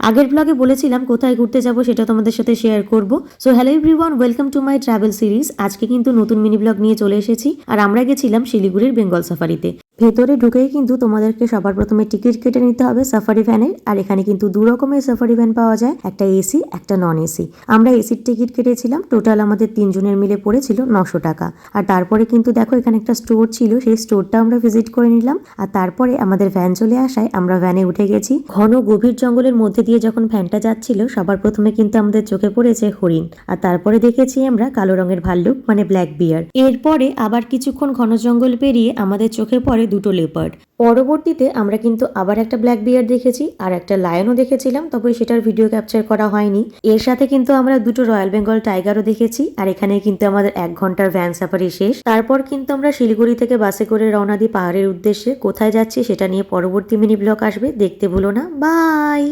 আগের ব্লগে বলেছিলাম কোথায় ঘুরতে যাব সেটা তোমাদের সাথে শেয়ার করব। So hello everyone, welcome to my travel series. আজকে কিন্তু নতুন মিনি ব্লগ নিয়ে চলে এসেছি, আর আমরা গেছিলাম শিলিগুড়ির বেঙ্গল সাফারিতে। ভেতরে ঢুকেই কিন্তু তোমাদেরকে সবার প্রথমে টিকিট কেটে নিতে হবে সাফারি ভ্যানের। আর এখানে কিন্তু দু রকমের সাফারি ভ্যান পাওয়া যায়, একটা এসি একটা নন এসি। আমরা এসির টিকিট কেটেছিলাম, টোটাল আমাদের 3 জনের মিলে পড়েছিল 900 টাকা। আর তারপরে কিন্তু দেখো এখানে একটা স্টোর ছিল, সেই স্টোরটা আমরা ভিজিট করে নিলাম। আর তারপরে আমাদের ভ্যান চলে আসায় আমরা ভ্যানে উঠে গেছি। ঘন গভীর জঙ্গলের মধ্যে দিয়ে যখন ভ্যানটা যাচ্ছিল, সবার প্রথমে কিন্তু আমাদের চোখে পড়েছে হরিণ, আর তারপরে দেখেছি আমরা কালো রঙের ভাল্লুক মানে ব্ল্যাক বিয়ার। এরপরে আবার কিছুক্ষণ ঘন জঙ্গল পেরিয়ে আমাদের চোখে পড়ে দুটো লেপার্ড। পরবর্তীতে আমরা কিন্তু আবার একটা ব্ল্যাক বিয়ার দেখেছি আর একটা লায়নও দেখেছিলাম, তবে সেটার ভিডিও ক্যাপচার করা হয়নি। এর সাথে কিন্তু আমরা দুটো রয়্যাল বেঙ্গল টাইগারও দেখেছি। আর এখানে কিন্তু আমাদের 1 ঘন্টার ভ্যান সাফারি শেষ। তারপর কিন্তু আমরা শিলিগুড়ি থেকে বাসে করে রওনা দিই পাহাড়ের উদ্দেশ্যে। কোথায় যাচ্ছি সেটা নিয়ে পরবর্তী মিনি ব্লগ আসবে, দেখতে ভুলো না। বাই।